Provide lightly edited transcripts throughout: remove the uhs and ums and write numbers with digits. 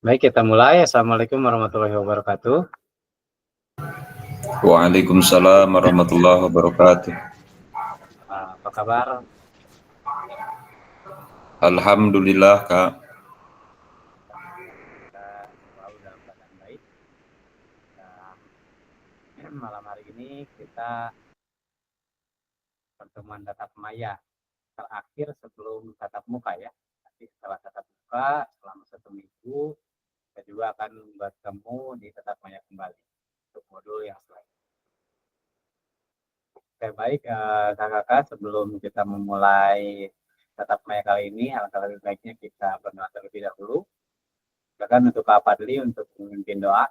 Baik, kita mulai. Assalamualaikum warahmatullahi wabarakatuh. Waalaikumsalam warahmatullahi wabarakatuh. Apa kabar? Alhamdulillah, Kak. Kita selalu dalam keadaan baik. Malam hari ini kita pertemuan tatap maya terakhir sebelum tatap muka ya. Nanti setelah tatap muka selama 1 minggu kita juga akan bertemu di tatap maya kembali untuk modul yang selanjutnya. Oke, baik kakak-kakak, sebelum kita memulai tatap maya kali ini, alangkah lebih baiknya kita berdoa terlebih dahulu. Silakan untuk Kak Fadli untuk memimpin doa.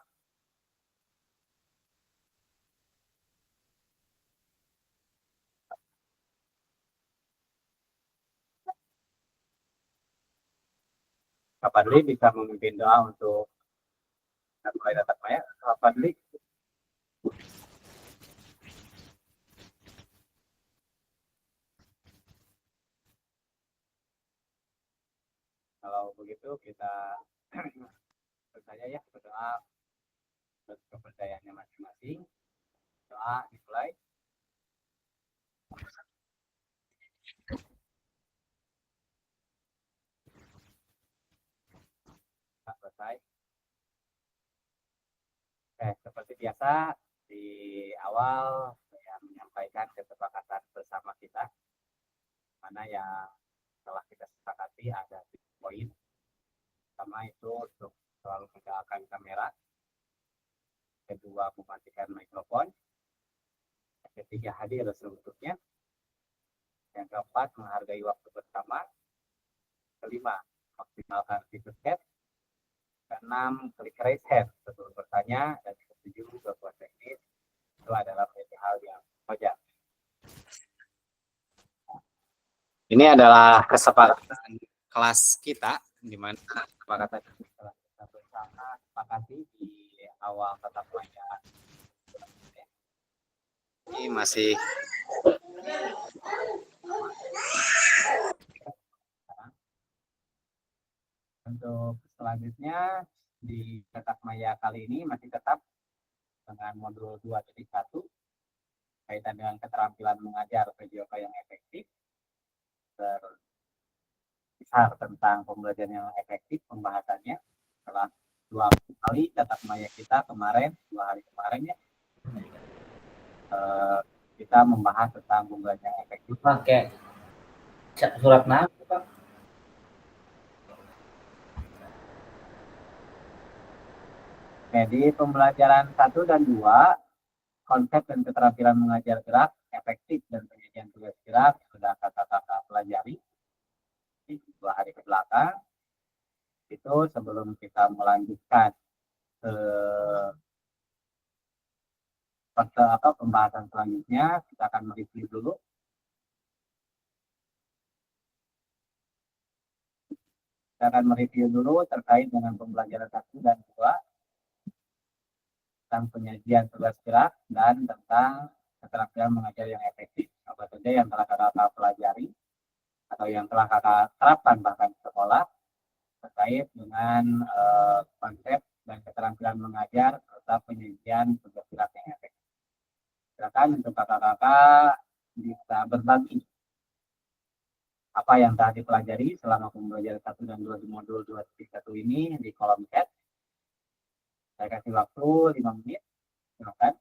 Kak Fadli bisa memimpin doa untuk mulai tatap maya. Kak Fadli. Kalau begitu kita percaya ya, berdoa menurut kepercayaannya masing-masing. Doa dimulai. Selesai. Seperti biasa di awal saya menyampaikan kesepakatan bersama kita, mana yang telah kita sepakati ada 3 poin. Pertama itu untuk selalu menjalankan kamera, kedua mematikan mikrofon, yang ketiga hadir seluruhnya, yang keempat menghargai waktu bersama, kelima maksimalkan fitur chat, keenam klik raise hand sebelum bertanya, dan ketujuh gangguan teknis itu adalah menjadi hal yang wajar. Ini adalah kesepakatan kelas kita, di mana kesepakatan telah kita bersama sepakati di awal tatap maya. Ini masih untuk selanjutnya di tatap maya kali ini masih tetap dengan modul 2.1 kaitan dengan keterampilan mengajar PJOK yang efektif. Besar tentang pembelajaran yang efektif pembahasannya setelah 2 kali tatap maya kita kemarin, 2 hari kemarin ya, kita membahas tentang pembelajaran yang efektif. Pakai surat nama, Pak. Jadi pembelajaran 1 dan 2, konsep dan keterampilan mengajar gerak efektif dan penyajian tugas gerak sudah kakak-kakak pelajari di 2 hari ke belakang. Itu sebelum kita melanjutkan ke pembahasan selanjutnya, kita akan mereview dulu. Kita akan mereview dulu terkait dengan pembelajaran 1 dan 2 tentang penyajian tugas gerak dan tentang keterampilan mengajar yang efektif. Apa saja yang telah kakak pelajari atau yang telah kakak terapkan bahkan di sekolah terkait dengan konsep dan keterampilan mengajar serta penyajian tugas gerak yang efektif. Silakan untuk kakak-kakak bisa berbagi apa yang telah dipelajari selama pembelajaran 1 dan 2 di modul 2.1 ini di kolom chat. Saya kasih waktu 5 menit. Silakan.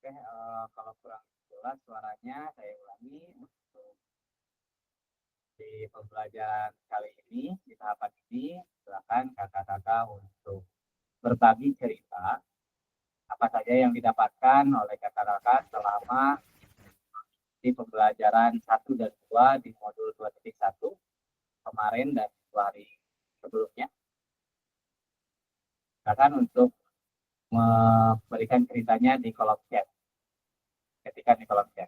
Oke, kalau kurang jelas suaranya saya ulangi untuk di pembelajaran kali ini, di tahapan ini, silakan kakak-kakak untuk berbagi cerita apa saja yang didapatkan oleh kakak-kakak selama di pembelajaran 1 dan 2 di modul 2.1 kemarin dan 2 hari sebelumnya. Silakan untuk memberikan ceritanya di kolom chat. Ketikkan di kolom chat.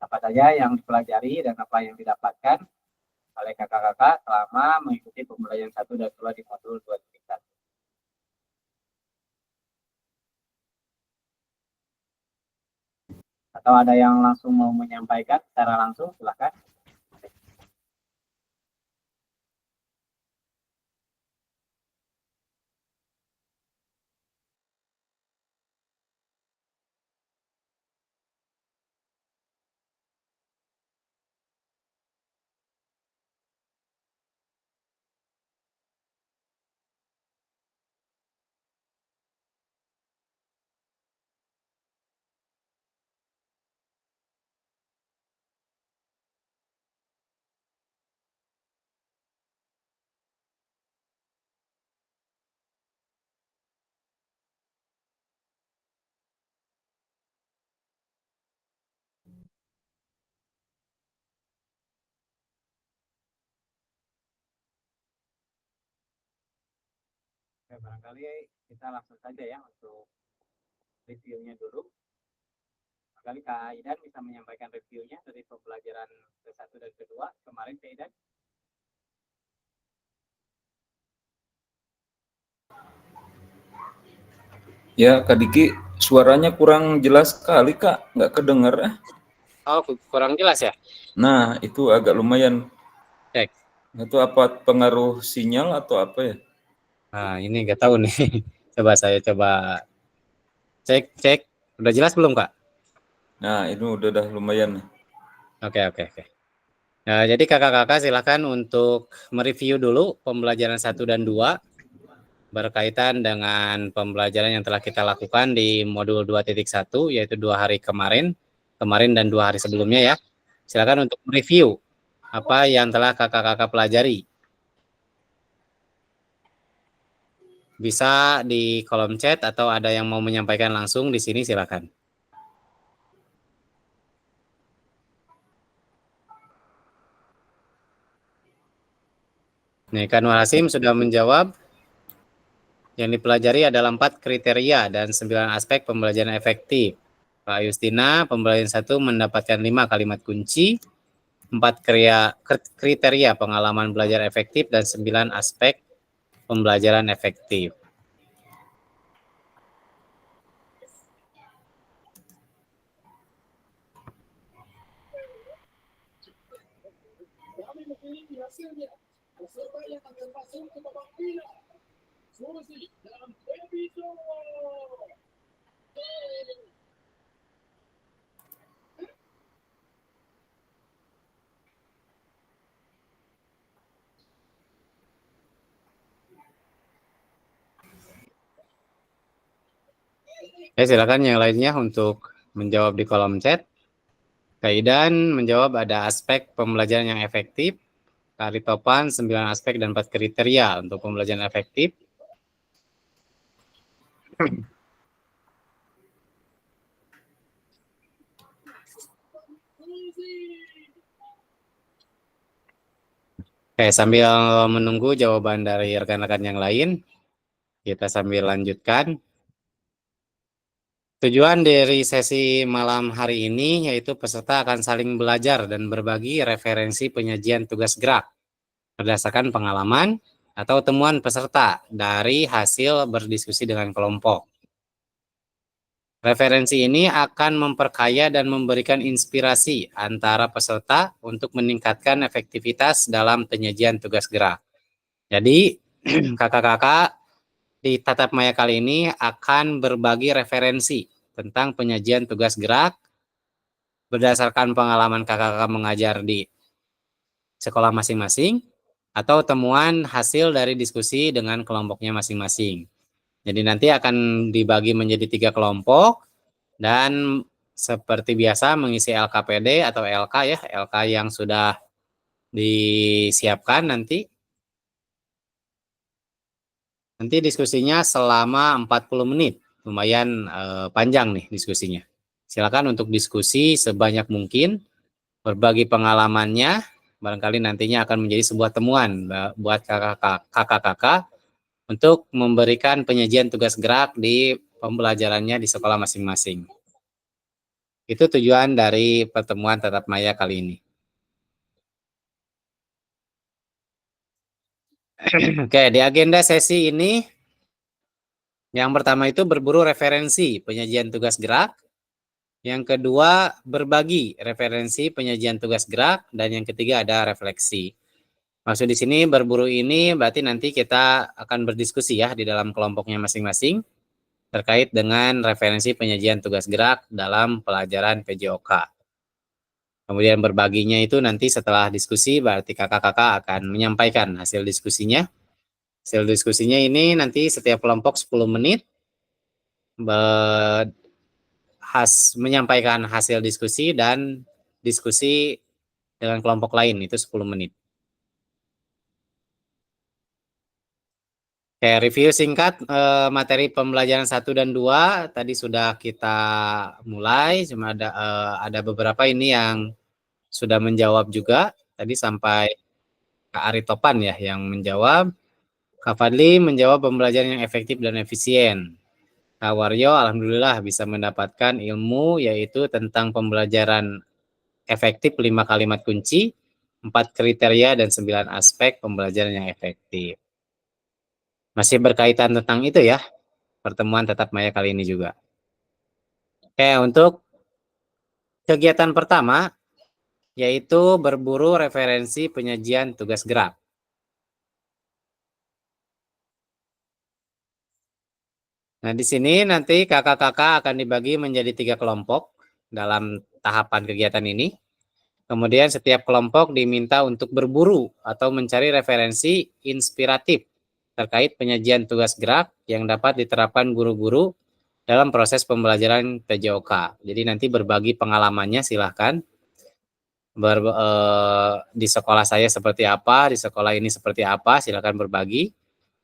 Apa saja yang dipelajari dan apa yang didapatkan oleh kakak-kakak selama mengikuti pembelajaran 1 dan 2 di modul 2.1. Atau ada yang langsung mau menyampaikan secara langsung, silakan. Oke, barangkali kita langsung saja ya untuk reviewnya dulu. Barangkali Kak Aidan bisa menyampaikan reviewnya dari pembelajaran ke-1 dan ke-2 kemarin, Kak Aidan. Ya, Kak Diki, suaranya kurang jelas sekali, Kak. Nggak kedengar. Oh, kurang jelas ya? Nah, itu agak lumayan. Cek. Itu apa pengaruh sinyal atau apa ya? Nah, ini nggak tahu nih. Coba saya cek. Udah jelas belum, Kak? Nah, itu udah lumayan. Oke. Nah, jadi kakak-kakak silakan untuk mereview dulu pembelajaran 1 dan 2 berkaitan dengan pembelajaran yang telah kita lakukan di modul 2.1 yaitu 2 hari kemarin dan 2 hari sebelumnya ya. Silakan untuk mereview apa yang telah kakak-kakak pelajari. Bisa di kolom chat atau ada yang mau menyampaikan langsung di sini silakan. Nih, Kanwar Hasim sudah menjawab. Yang dipelajari adalah 4 kriteria dan 9 aspek pembelajaran efektif. Pak Yustina, pembelajaran 1 mendapatkan 5 kalimat kunci, 4 kriteria pengalaman belajar efektif, dan 9 aspek pembelajaran efektif. Silakan yang lainnya untuk menjawab di kolom chat. Kaidan menjawab ada aspek pembelajaran yang efektif. Kari Topan 9 aspek dan 4 kriteria untuk pembelajaran efektif. Oke, sambil menunggu jawaban dari rekan-rekan yang lain, kita sambil lanjutkan. Tujuan dari sesi malam hari ini yaitu peserta akan saling belajar dan berbagi referensi penyajian tugas gerak berdasarkan pengalaman atau temuan peserta dari hasil berdiskusi dengan kelompok. Referensi ini akan memperkaya dan memberikan inspirasi antara peserta untuk meningkatkan efektivitas dalam penyajian tugas gerak. Jadi, kakak-kakak di Tatap Maya kali ini akan berbagi referensi tentang penyajian tugas gerak berdasarkan pengalaman kakak-kakak mengajar di sekolah masing-masing atau temuan hasil dari diskusi dengan kelompoknya masing-masing. Jadi nanti akan dibagi menjadi 3 kelompok. Dan seperti biasa mengisi LKPD atau LK ya, LK yang sudah disiapkan nanti. Nanti diskusinya selama 40 menit. Lumayan panjang nih diskusinya. Silakan untuk diskusi sebanyak mungkin, berbagi pengalamannya, barangkali nantinya akan menjadi sebuah temuan buat kakak-kakak untuk memberikan penyajian tugas gerak di pembelajarannya di sekolah masing-masing. Itu tujuan dari pertemuan tatap maya kali ini. Oke, di agenda sesi ini yang pertama itu berburu referensi penyajian tugas gerak. Yang kedua, berbagi referensi penyajian tugas gerak, dan yang ketiga ada refleksi. Maksud di sini berburu ini berarti nanti kita akan berdiskusi ya di dalam kelompoknya masing-masing terkait dengan referensi penyajian tugas gerak dalam pelajaran PJOK. Kemudian berbaginya itu nanti setelah diskusi berarti kakak-kakak akan menyampaikan hasil diskusinya. Hasil diskusinya ini nanti setiap kelompok 10 menit menyampaikan hasil diskusi dan diskusi dengan kelompok lain itu 10 menit. Oke, review singkat materi pembelajaran 1 dan 2 tadi sudah kita mulai, cuma ada beberapa ini yang sudah menjawab juga. Tadi sampai Kak Ari Topan ya yang menjawab. Kak Fadli menjawab pembelajaran yang efektif dan efisien. Kak Waryo alhamdulillah bisa mendapatkan ilmu yaitu tentang pembelajaran efektif 5 kalimat kunci, 4 kriteria dan 9 aspek pembelajaran yang efektif. Masih berkaitan tentang itu ya, pertemuan tatap maya kali ini juga. Oke, untuk kegiatan pertama, yaitu berburu referensi penyajian tugas gerak. Nah, di sini nanti kakak-kakak akan dibagi menjadi 3 kelompok dalam tahapan kegiatan ini. Kemudian setiap kelompok diminta untuk berburu atau mencari referensi inspiratif terkait penyajian tugas gerak yang dapat diterapkan guru-guru dalam proses pembelajaran PJOK. Jadi nanti berbagi pengalamannya silahkan. Di sekolah saya seperti apa, di sekolah ini seperti apa, silahkan berbagi.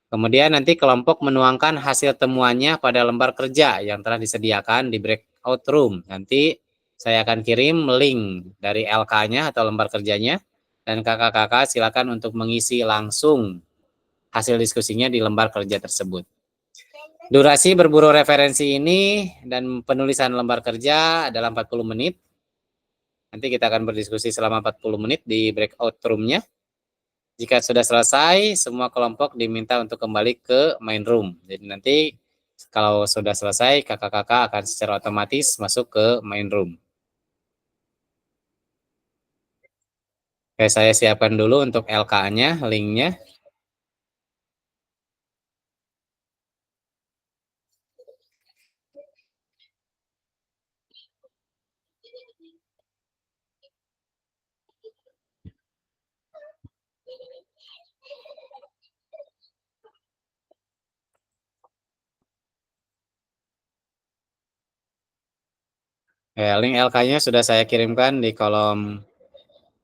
Kemudian nanti kelompok menuangkan hasil temuannya pada lembar kerja yang telah disediakan di breakout room. Nanti saya akan kirim link dari LK-nya atau lembar kerjanya, dan kakak-kakak silakan untuk mengisi langsung hasil diskusinya di lembar kerja tersebut. Durasi berburu referensi ini dan penulisan lembar kerja adalah 40 menit. Nanti kita akan berdiskusi selama 40 menit di breakout room-nya. Jika sudah selesai, semua kelompok diminta untuk kembali ke main room. Jadi nanti kalau sudah selesai, kakak-kakak akan secara otomatis masuk ke main room. Oke, saya siapkan dulu untuk LK-nya, link-nya. Link LK-nya sudah saya kirimkan di kolom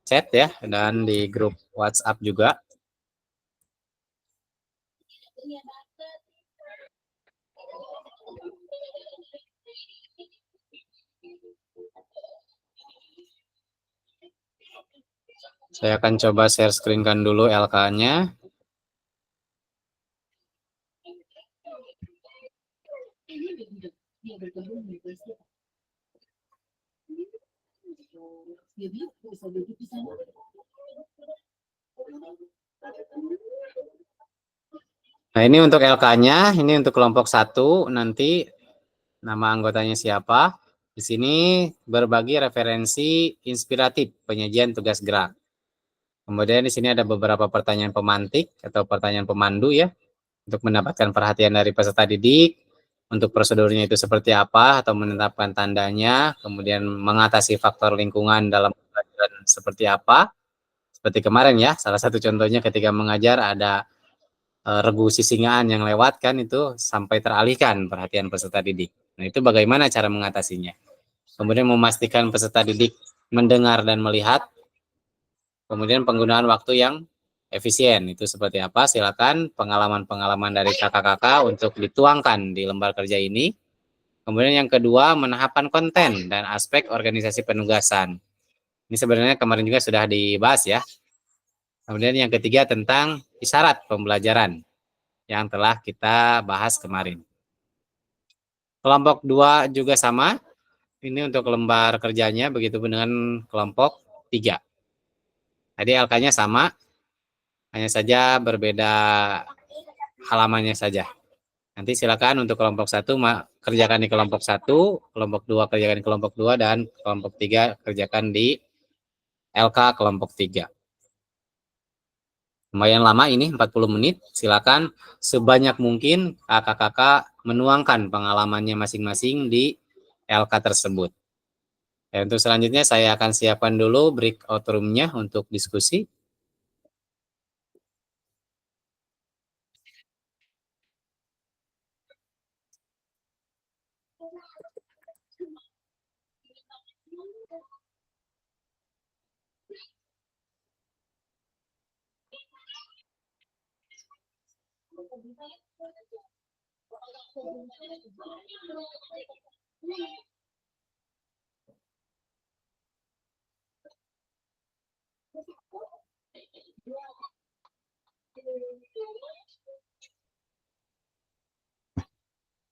chat ya, dan di grup WhatsApp juga. Saya akan coba share screen-kan dulu LK-nya. Nah, ini untuk LK-nya, ini untuk kelompok 1, nanti nama anggotanya siapa. Di sini berbagi referensi inspiratif penyajian tugas gerak. Kemudian di sini ada beberapa pertanyaan pemantik atau pertanyaan pemandu ya, untuk mendapatkan perhatian dari peserta didik, untuk prosedurnya itu seperti apa atau menetapkan tandanya, kemudian mengatasi faktor lingkungan dalam pelajaran seperti apa. Seperti kemarin ya, salah satu contohnya ketika mengajar ada regu sisingaan yang lewat kan itu sampai teralihkan perhatian peserta didik. Nah Nah, itu bagaimana cara mengatasinya. Kemudian memastikan peserta didik mendengar dan melihat. Kemudian penggunaan waktu yang efisien. Itu seperti apa? Silakan pengalaman-pengalaman dari kakak-kakak untuk dituangkan di lembar kerja ini. Kemudian yang kedua, menahapan konten dan aspek organisasi penugasan. Ini sebenarnya kemarin juga sudah dibahas ya. Kemudian yang ketiga tentang isyarat pembelajaran yang telah kita bahas kemarin. Kelompok 2 juga sama. Ini untuk lembar kerjanya, begitu pun dengan kelompok 3. Tadi LK-nya sama, hanya saja berbeda halamannya saja. Nanti silakan untuk kelompok 1 kerjakan di kelompok 1, kelompok 2 kerjakan di kelompok 2, dan kelompok 3 kerjakan di LK kelompok 3. Lumayan lama ini, 40 menit. Silakan sebanyak mungkin kakak-kakak menuangkan pengalamannya masing-masing di LK tersebut. Dan untuk selanjutnya saya akan siapkan dulu breakout room-nya untuk diskusi.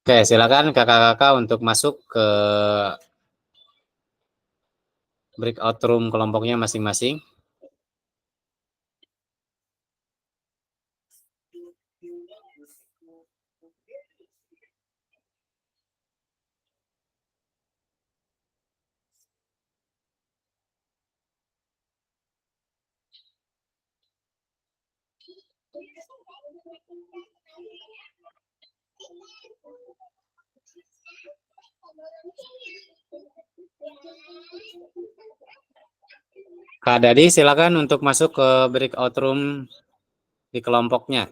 Oke, silakan kakak-kakak untuk masuk ke breakout room kelompoknya masing-masing. Kak Dadi, silakan untuk masuk ke breakout room di kelompoknya.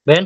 Ben,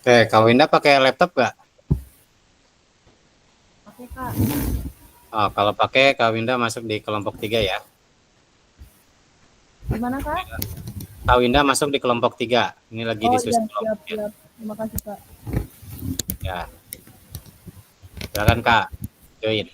Kak Winda pakai laptop nggak? Oke, Kak. Oh, kalau pakai Kak Winda masuk di kelompok 3 ya. Gimana, Kak? Kak Winda masuk di kelompok 3. Ini lagi Oh iya, disusun siap, kelompoknya. siap. Terima kasih, Kak. Ya. Silakan Kak, join.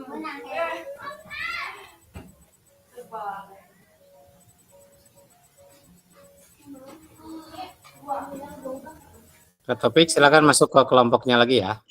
Ke topik, silakan masuk ke kelompoknya lagi ya.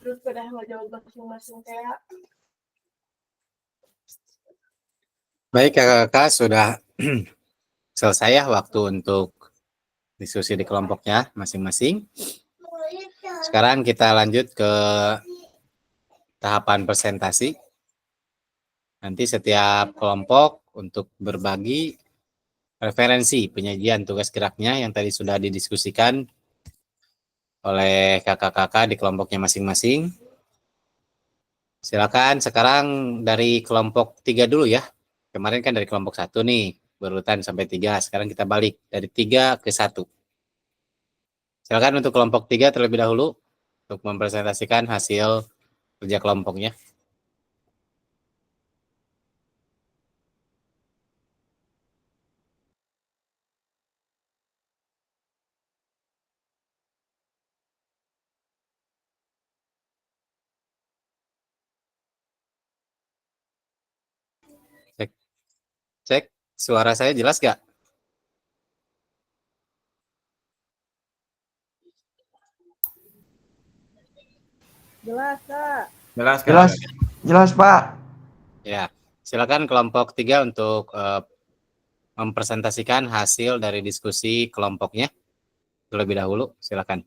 Terus udah ngejawab masing-masing kayak Baik kakak-kakak, sudah selesai ya waktu untuk diskusi di kelompoknya masing-masing. Sekarang kita lanjut ke tahapan presentasi. Nanti setiap kelompok untuk berbagi referensi penyajian tugas geraknya yang tadi sudah didiskusikan oleh kakak-kakak di kelompoknya masing-masing. Silakan sekarang dari kelompok 3 dulu ya. Kemarin kan dari kelompok 1 nih, berurutan sampai 3. Sekarang kita balik dari 3 ke 1. Silakan untuk kelompok 3 terlebih dahulu untuk mempresentasikan hasil kerja kelompoknya. Cek, suara saya jelas gak? jelas Kak. Jelas, Kak. Jelas, jelas Pak. Ya, silakan kelompok 3 untuk mempresentasikan hasil dari diskusi kelompoknya terlebih dahulu. Silakan.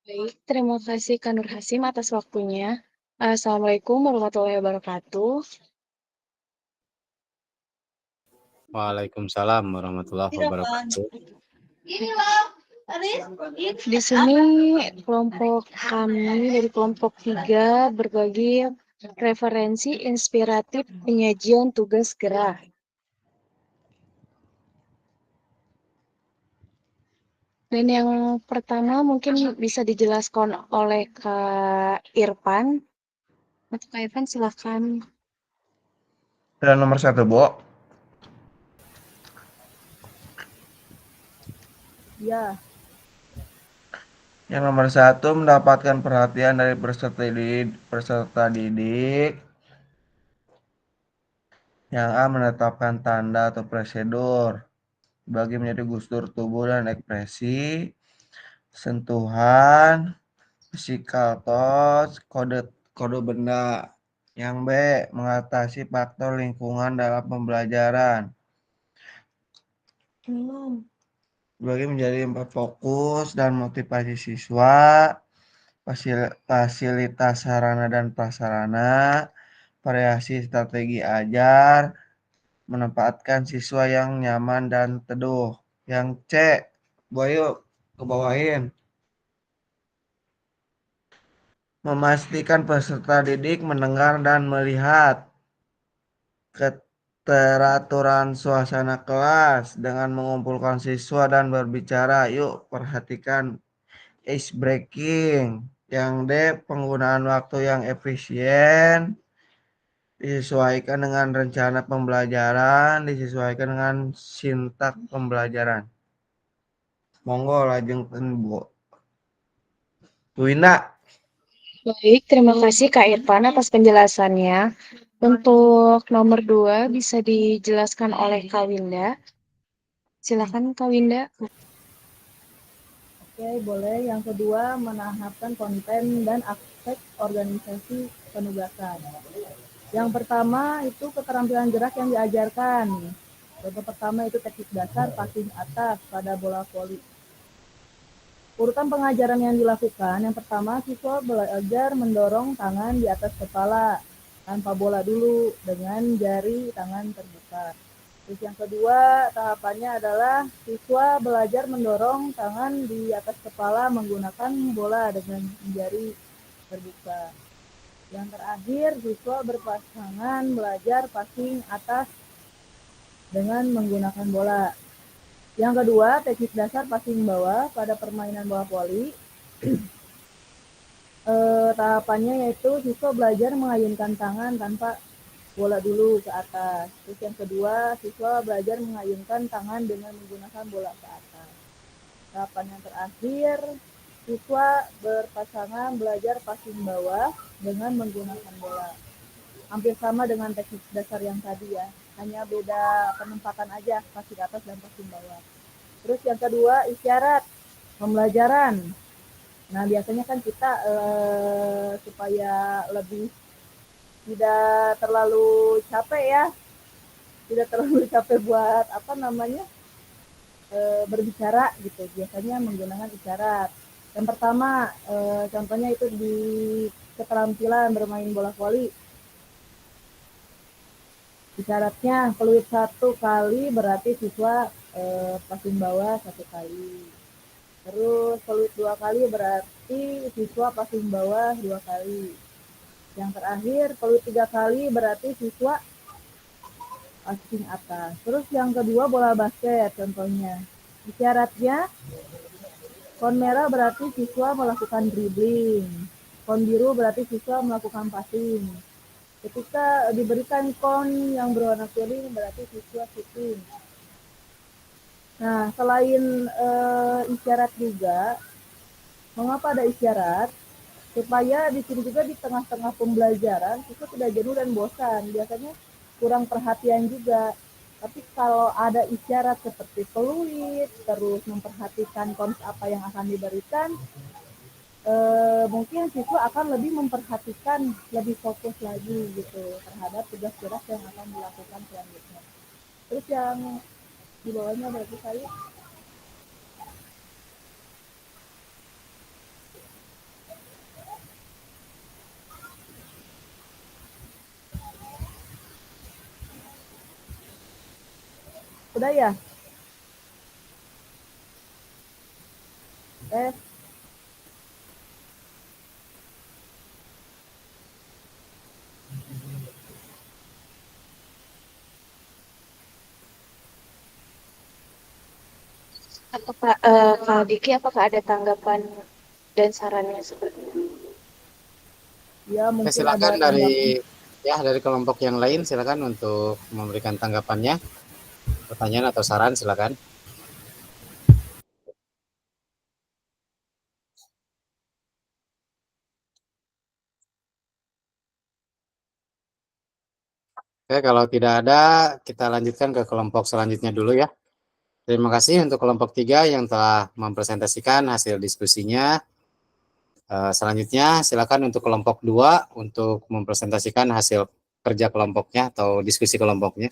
Baik, terima kasih Kak Nur Hasim atas waktunya. Assalamualaikum warahmatullahi wabarakatuh. Waalaikumsalam warahmatullahi wabarakatuh. Di sini kelompok kami dari kelompok 3 berbagi referensi inspiratif penyajian tugas gerak. Dan yang pertama mungkin bisa dijelaskan oleh Kak Irfan. Untuk Kak Irfan silakan. Dan nomor 1, Bo. Iya. Yang nomor 1 mendapatkan perhatian dari peserta didik. Yang A menetapkan tanda atau prosedur bagi menjadi gustur tubuh dan ekspresi, sentuhan, physical touch, kode benda. Yang B mengatasi faktor lingkungan dalam pembelajaran. Bagi menjadi fokus dan motivasi siswa, fasilitas sarana dan prasarana, variasi strategi ajar, menempatkan siswa yang nyaman dan teduh. Yang C, Boyo ke bawahin. Memastikan peserta didik mendengar dan melihat. Keteraturan suasana kelas dengan mengumpulkan siswa dan berbicara. Yuk perhatikan ice breaking. Yang D, penggunaan waktu yang efisien, disesuaikan dengan rencana pembelajaran, disesuaikan dengan sintak pembelajaran. Monggo lajengkeun Bu. Winda. Baik, terima kasih Kak Irfan atas penjelasannya. Untuk nomor 2 bisa dijelaskan oleh Kak Winda. Silakan Kak Winda. Oke, boleh. Yang kedua, menahapkan konten dan aspek organisasi penugasan. Yang pertama itu keterampilan gerak yang diajarkan. Contoh pertama itu teknik dasar passing atas pada bola voli. Urutan pengajaran yang dilakukan, yang pertama siswa belajar mendorong tangan di atas kepala tanpa bola dulu dengan jari tangan terbuka. Terus yang kedua tahapannya adalah siswa belajar mendorong tangan di atas kepala menggunakan bola dengan jari terbuka. Yang terakhir siswa berpasangan belajar passing atas dengan menggunakan bola. Yang kedua, teknik dasar passing bawah pada permainan bola voli. Tahapannya yaitu siswa belajar mengayunkan tangan tanpa bola dulu ke atas. Terus yang kedua, siswa belajar mengayunkan tangan dengan menggunakan bola ke atas. Tahapan yang terakhir, siswa berpasangan belajar passing bawah dengan menggunakan bola. Hampir sama dengan teknik dasar yang tadi ya, hanya beda penempatan aja, passing atas dan passing bawah. Terus yang kedua, isyarat pembelajaran. Nah, biasanya kan kita supaya lebih tidak terlalu capek ya, tidak terlalu capek buat berbicara gitu, biasanya menggunakan isyarat. Yang pertama, contohnya itu di keterampilan bermain bola voli. Isyaratnya peluit 1 kali berarti siswa passing bawah 1 kali. Terus peluit 2 kali berarti siswa passing bawah 2 kali. Yang terakhir peluit 3 kali berarti siswa passing atas. Terus yang kedua bola basket contohnya. Isyaratnya kon merah berarti siswa melakukan dribbling. Kon biru berarti siswa melakukan passing. Ketika diberikan kon yang berwarna kuning berarti siswa shooting. Nah, selain isyarat juga, mengapa ada isyarat? Supaya di sini juga di tengah-tengah pembelajaran siswa tidak jenuh dan bosan. Biasanya kurang perhatian juga. Tapi kalau ada isyarat seperti peluit, terus memperhatikan kons apa yang akan diberikan, mungkin siswa akan lebih memperhatikan, lebih fokus lagi gitu terhadap tugas-tugas yang akan dilakukan selanjutnya. Terus yang di bawahnya berarti saya udah ya? Apakah Kak Diki, apakah ada tanggapan dan sarannya seperti itu? Ya, mungkin silakan ada dari kelompok yang lain, silakan untuk memberikan tanggapannya, pertanyaan atau saran, silakan. Oke, kalau tidak ada, kita lanjutkan ke kelompok selanjutnya dulu ya. Terima kasih untuk kelompok 3 yang telah mempresentasikan hasil diskusinya. Selanjutnya, silakan untuk kelompok 2 untuk mempresentasikan hasil kerja kelompoknya atau diskusi kelompoknya.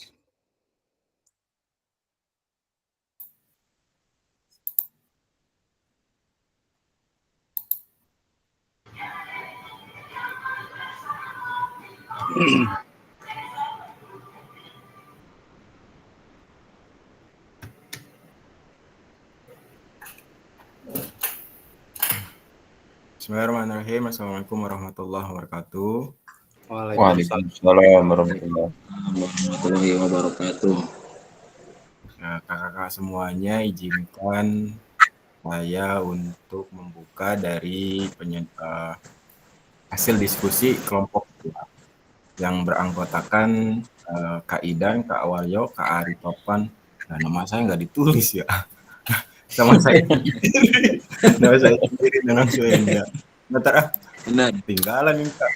Bismillahirrahmanirrahim. Assalamualaikum warahmatullahi wabarakatuh. Waalaikumsalam warahmatullahi wabarakatuh. Nah, kakak-kakak semuanya, izinkan saya untuk membuka dari hasil diskusi kelompok yang beranggotakan Kak Idan, Kak Wayo, Kak Ari Topan. Nah, nama saya nggak ditulis ya. Nama saya sendiri dengan Suenda. Benar. Tinggalan nih Kak.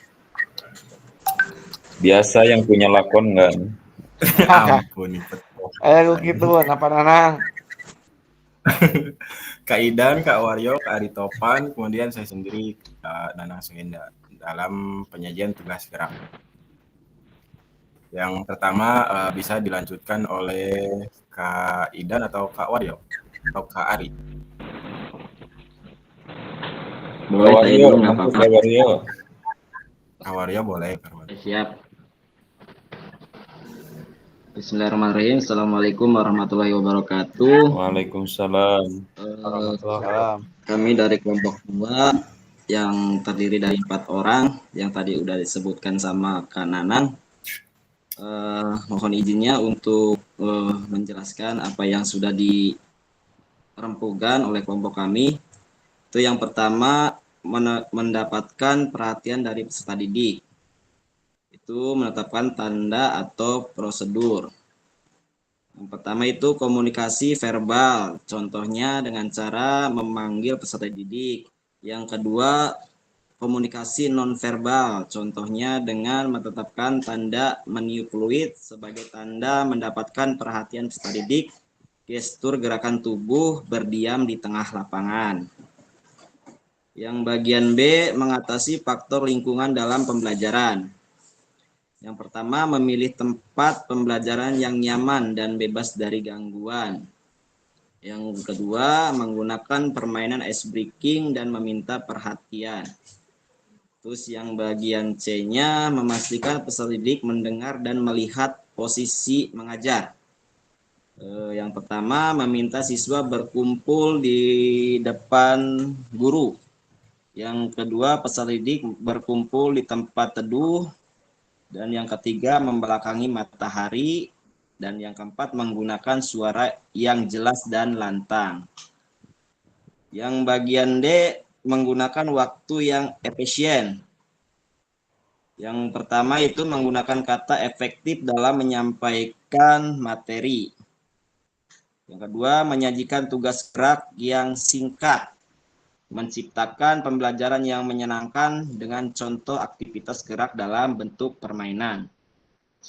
Biasa yang punya lakon kan. Ampun, ayo gitu, apa Nanang? Kak Idan, Kak Waryo, Kak Ari Topan, kemudian saya sendiri Nanang Suenda dalam penyajian tugas gerak. Yang pertama bisa dilanjutkan oleh Kak Idan atau Kak Waryo atau Kak Ari. Boleh saya dulu nggak apa-apa. Kak Waryo boleh. Siap. Bismillahirrahmanirrahim. Assalamualaikum warahmatullahi wabarakatuh. Waalaikumsalam. Kami dari kelompok 2 yang terdiri dari 4 orang yang tadi udah disebutkan sama Kak Nanang. Mohon izinnya untuk menjelaskan apa yang sudah dirempukan oleh kelompok kami. Itu yang pertama, mendapatkan perhatian dari peserta didik. Itu menetapkan tanda atau prosedur. Yang pertama itu komunikasi verbal, contohnya dengan cara memanggil peserta didik Yang kedua, komunikasi nonverbal, contohnya dengan menetapkan tanda meniup fluid sebagai tanda mendapatkan perhatian peserta didik, gestur gerakan tubuh berdiam di tengah lapangan. Yang bagian B, mengatasi faktor lingkungan dalam pembelajaran. Yang pertama, memilih tempat pembelajaran yang nyaman dan bebas dari gangguan. Yang kedua, menggunakan permainan ice breaking dan meminta perhatian. Terus yang bagian C-nya, memastikan peserta didik mendengar dan melihat posisi mengajar. Yang pertama, meminta siswa berkumpul di depan guru. Yang kedua, peserta didik berkumpul di tempat teduh. Dan yang ketiga, membelakangi matahari. Dan yang keempat, menggunakan suara yang jelas dan lantang. Yang bagian D, menggunakan waktu yang efisien. Yang pertama itu menggunakan kata efektif dalam menyampaikan materi. Yang kedua, menyajikan tugas gerak yang singkat. Menciptakan pembelajaran yang menyenangkan dengan contoh aktivitas gerak dalam bentuk permainan.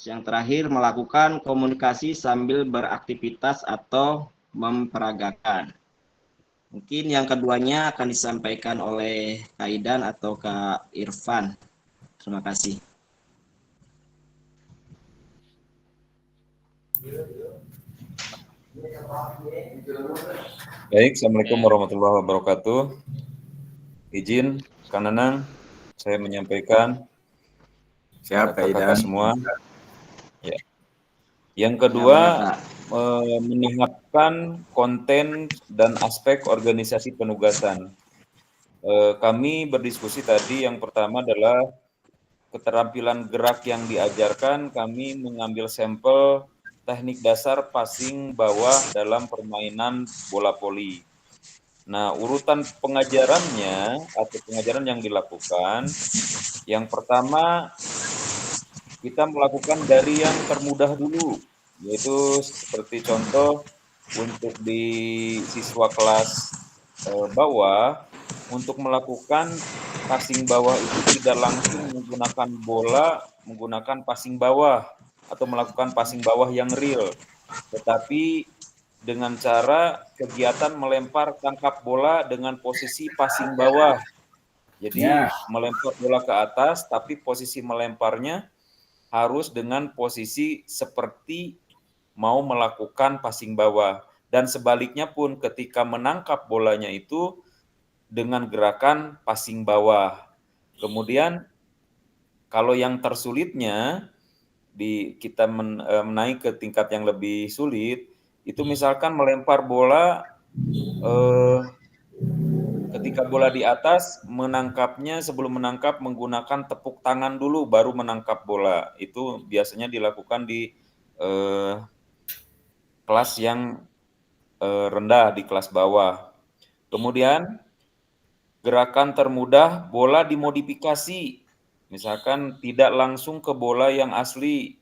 Yang terakhir, melakukan komunikasi sambil beraktivitas atau memperagakan. Mungkin yang keduanya akan disampaikan oleh Kak Idan atau Kak Irfan. Terima kasih. Baik, Assalamualaikum warahmatullahi wabarakatuh. Izin, Kang Nanang, saya menyampaikan Siap, Kak kakak Idan. semua. Ya. Yang kedua, menyiapkan konten dan aspek organisasi penugasan. Kami berdiskusi tadi, yang pertama adalah keterampilan gerak yang diajarkan. Kami mengambil sampel teknik dasar passing bawah dalam permainan bola voli. Nah, urutan pengajarannya atau pengajaran yang dilakukan, yang pertama kita melakukan dari yang termudah dulu, yaitu seperti contoh untuk di siswa kelas bawah, untuk melakukan passing bawah itu tidak langsung menggunakan bola, menggunakan passing bawah atau melakukan passing bawah yang real, tetapi dengan cara kegiatan melempar tangkap bola dengan posisi passing bawah. Jadi melempar bola ke atas, tapi posisi melemparnya harus dengan posisi seperti mau melakukan passing bawah. Dan sebaliknya pun ketika menangkap bolanya itu dengan gerakan passing bawah. Kemudian kalau yang tersulitnya, kita menaik ke tingkat yang lebih sulit, itu misalkan melempar bola, ketika bola di atas, menangkapnya sebelum menangkap menggunakan tepuk tangan dulu, baru menangkap bola. Itu biasanya dilakukan di kelas yang rendah, di kelas bawah. Kemudian, gerakan termudah, bola dimodifikasi. Misalkan tidak langsung ke bola yang asli,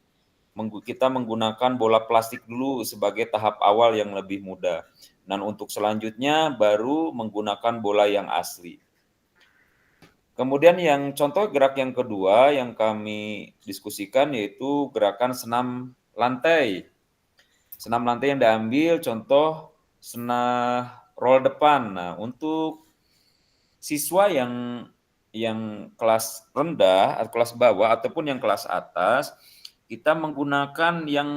kita menggunakan bola plastik dulu sebagai tahap awal yang lebih mudah. Dan untuk selanjutnya baru menggunakan bola yang asli. Kemudian yang contoh gerak yang kedua yang kami diskusikan yaitu gerakan senam lantai. Senam lantai yang diambil contoh senam roll depan. Nah, untuk siswa yang kelas rendah atau kelas bawah ataupun yang kelas atas, kita menggunakan yang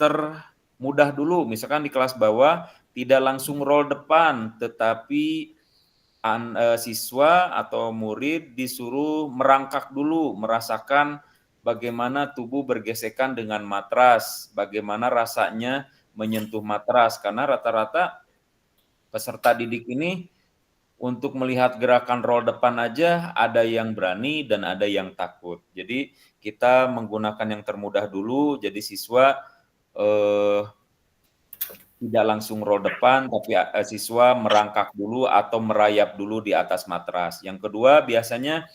termudah dulu. Misalkan di kelas bawah tidak langsung roll depan, tetapi siswa atau murid disuruh merangkak dulu, merasakan bagaimana tubuh bergesekan dengan matras, bagaimana rasanya menyentuh matras. Karena rata-rata peserta didik ini untuk melihat gerakan roll depan aja ada yang berani dan ada yang takut. Jadi kita menggunakan yang termudah dulu, jadi siswa tidak langsung roll depan, tapi siswa merangkak dulu atau merayap dulu di atas matras. Yang kedua biasanya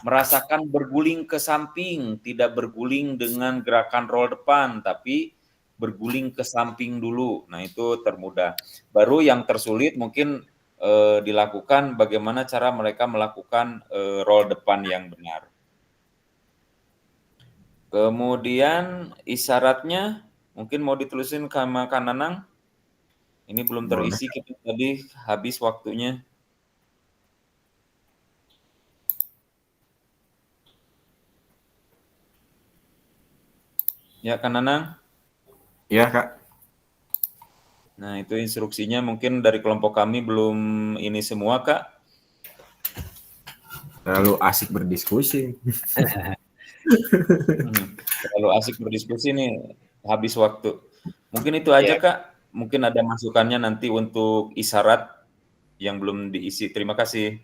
merasakan berguling ke samping, tidak berguling dengan gerakan roll depan, tapi berguling ke samping dulu. Nah itu termudah. Baru yang tersulit mungkin dilakukan, bagaimana cara mereka melakukan role depan yang benar. Kemudian isyaratnya mungkin mau ditulisin sama Kak Nanang. Ini belum terisi, kita tadi habis waktunya. Ya, Kak Nanang? Iya, Kak. Nah, itu instruksinya mungkin dari kelompok kami belum ini semua, Kak. Terlalu asik berdiskusi. Terlalu asik berdiskusi nih, habis waktu. Mungkin itu aja, Kak. Mungkin ada masukannya nanti untuk isyarat yang belum diisi. Terima kasih.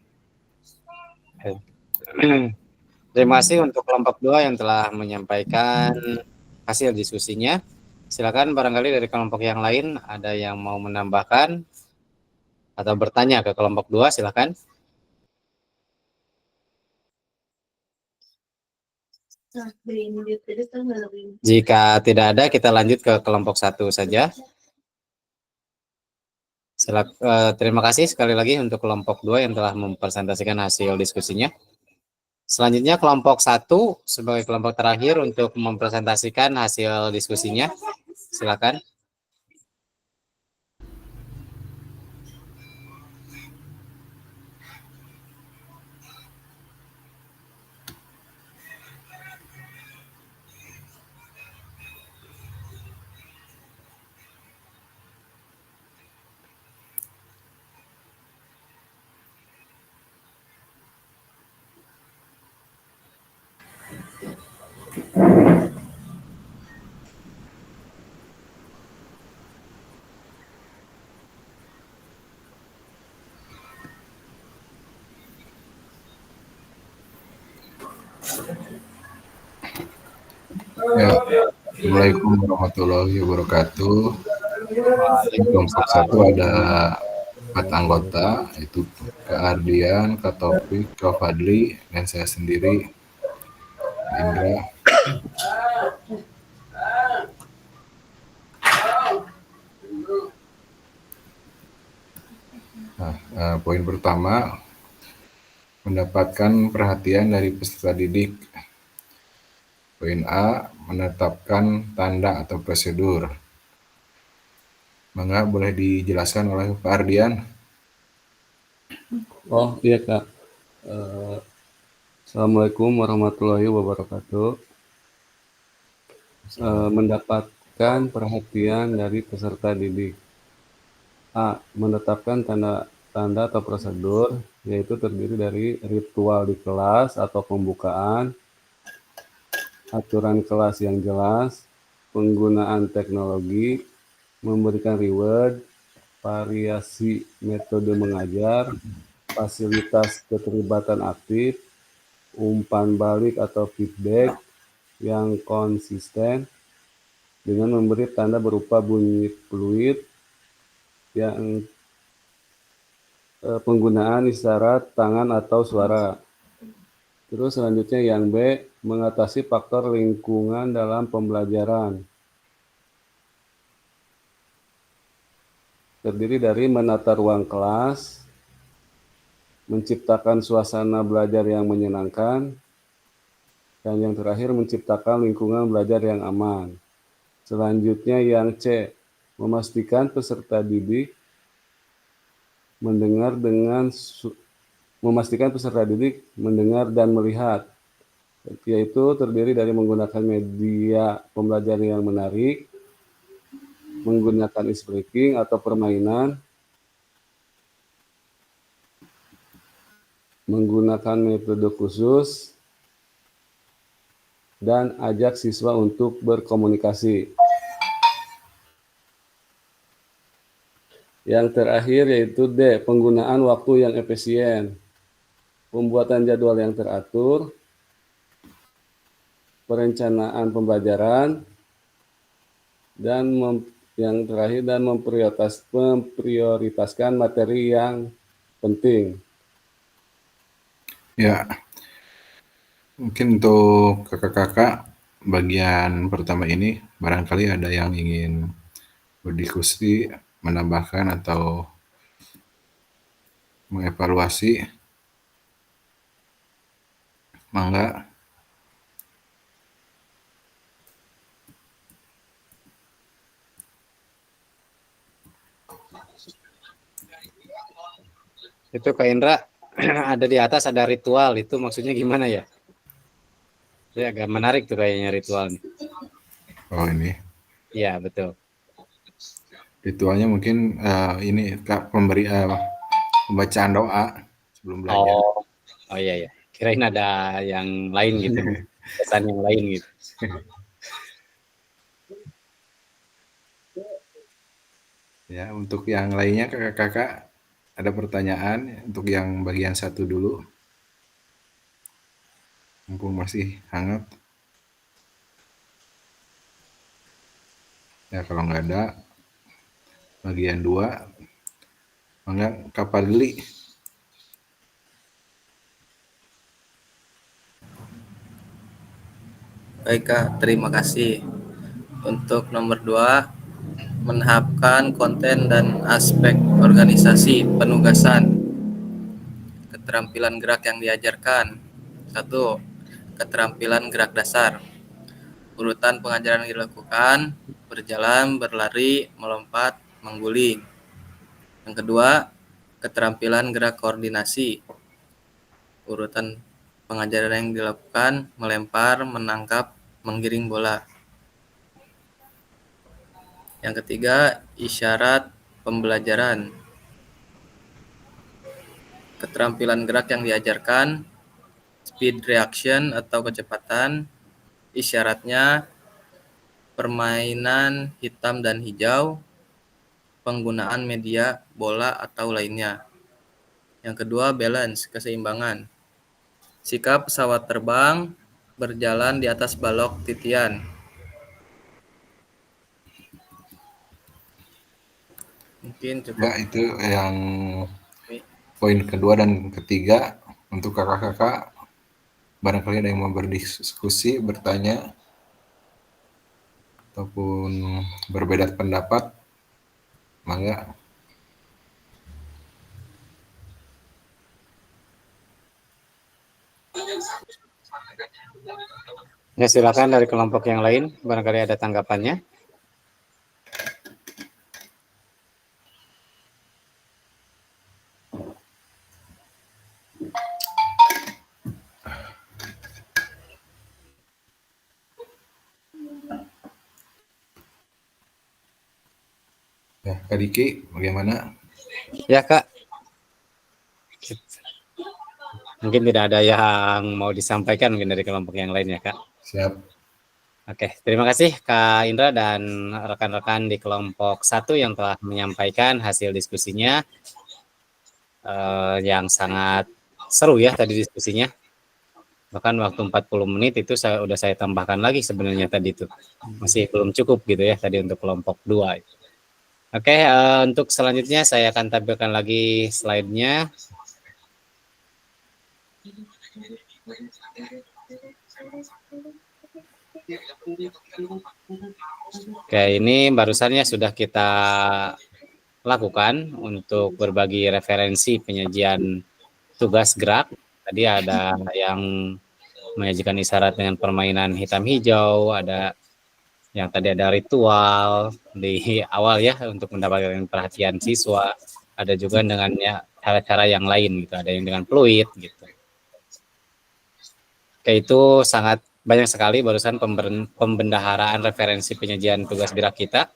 Terima kasih untuk kelompok 2 yang telah menyampaikan hasil diskusinya. Silakan barangkali dari kelompok yang lain ada yang mau menambahkan atau bertanya ke kelompok 2, silakan. Jika tidak ada, kita lanjut ke kelompok 1 saja. Terima kasih sekali lagi untuk kelompok 2 yang telah mempresentasikan hasil diskusinya. Selanjutnya kelompok 1 sebagai kelompok terakhir untuk mempresentasikan hasil diskusinya. Silakan. Ya, Assalamualaikum warahmatullahi wabarakatuh. Kelompok 1 ada 4 anggota, yaitu Kak Ardian, Kak Taufik, Kak Fadli, dan saya sendiri, Indra. Nah, poin pertama, mendapatkan perhatian dari peserta didik. Poin A, menetapkan tanda atau prosedur. Mangga boleh dijelaskan oleh Pak Ardian? Oh iya Kak. Assalamualaikum warahmatullahi wabarakatuh. Mendapatkan perhatian dari peserta didik. A, menetapkan tanda atau prosedur, yaitu terdiri dari ritual di kelas atau pembukaan, aturan kelas yang jelas, penggunaan teknologi, memberikan reward, variasi metode mengajar, fasilitas keterlibatan aktif, umpan balik atau feedback yang konsisten dengan memberi tanda berupa bunyi fluid, yang penggunaan isyarat tangan atau suara. Terus selanjutnya yang B, mengatasi faktor lingkungan dalam pembelajaran. Terdiri dari menata ruang kelas, menciptakan suasana belajar yang menyenangkan, dan yang terakhir menciptakan lingkungan belajar yang aman. Selanjutnya yang C, memastikan peserta didik mendengar dan melihat, yaitu terdiri dari menggunakan media pembelajaran yang menarik, menggunakan ice breaking atau permainan, menggunakan metode khusus, dan ajak siswa untuk berkomunikasi. Yang terakhir yaitu D, penggunaan waktu yang efisien, pembuatan jadwal yang teratur, perencanaan pembelajaran, dan yang terakhir dan memprioritaskan materi yang penting. Ya, mungkin untuk kakak-kakak bagian pertama ini barangkali ada yang ingin berdiskusi, menambahkan atau mengevaluasi. Mangga. Itu Kak Indra ada di atas ada ritual, itu maksudnya gimana ya? Ya agak menarik tuh kayaknya ritualnya. Oh ini. Iya betul. Ritualnya mungkin ini Kak pembacaan doa sebelum belajar. Oh iya ya. Kirain ada yang lain gitu. Pesan yang lain gitu. Ya, untuk yang lainnya kakak-kakak ada pertanyaan untuk yang bagian 1 dulu. Mumpung masih hangat. Ya kalau nggak ada bagian 2 mangga Kak Fadli. Baik Kak, terima kasih. Untuk nomor 2, menahapkan konten dan aspek organisasi penugasan. Keterampilan gerak yang diajarkan. 1. Keterampilan gerak dasar. Urutan pengajaran yang dilakukan, berjalan, berlari, melompat, mengguling. Yang kedua, keterampilan gerak koordinasi. Urutan pengajaran yang dilakukan, melempar, menangkap, menggiring bola. Yang ketiga, isyarat pembelajaran. Keterampilan gerak yang diajarkan, speed reaction atau kecepatan, isyaratnya permainan hitam dan hijau, penggunaan media, bola atau lainnya. Yang kedua, balance, keseimbangan. Sikap pesawat terbang, berjalan di atas balok titian. Mungkin cukup. Ya, itu yang poin kedua dan ketiga. Untuk kakak-kakak, barangkali ada yang mau berdiskusi, bertanya, ataupun berbeda pendapat, mangga. Ya silakan dari kelompok yang lain, barangkali ada tanggapannya. Ya, Kak Diki, bagaimana? Ya Kak. Mungkin tidak ada yang mau disampaikan mungkin dari kelompok yang lain ya Kak. Siap. Oke, terima kasih Kak Indra dan rekan-rekan di kelompok 1 yang telah menyampaikan hasil diskusinya yang sangat seru ya tadi diskusinya. Bahkan waktu 40 menit itu sudah saya tambahkan lagi sebenarnya tadi itu. Masih belum cukup gitu ya tadi untuk kelompok 2. Oke, untuk selanjutnya saya akan tampilkan lagi slide-nya. Oke, ini barusannya sudah kita lakukan untuk berbagi referensi penyajian tugas gerak. Tadi ada yang menyajikan isyarat dengan permainan hitam hijau, ada yang tadi ada ritual di awal ya untuk mendapatkan perhatian siswa, ada juga dengan ya, cara-cara yang lain gitu, ada yang dengan fluid gitu. Oke, itu sangat banyak sekali barusan pembendaharaan referensi penyajian tugas gerak kita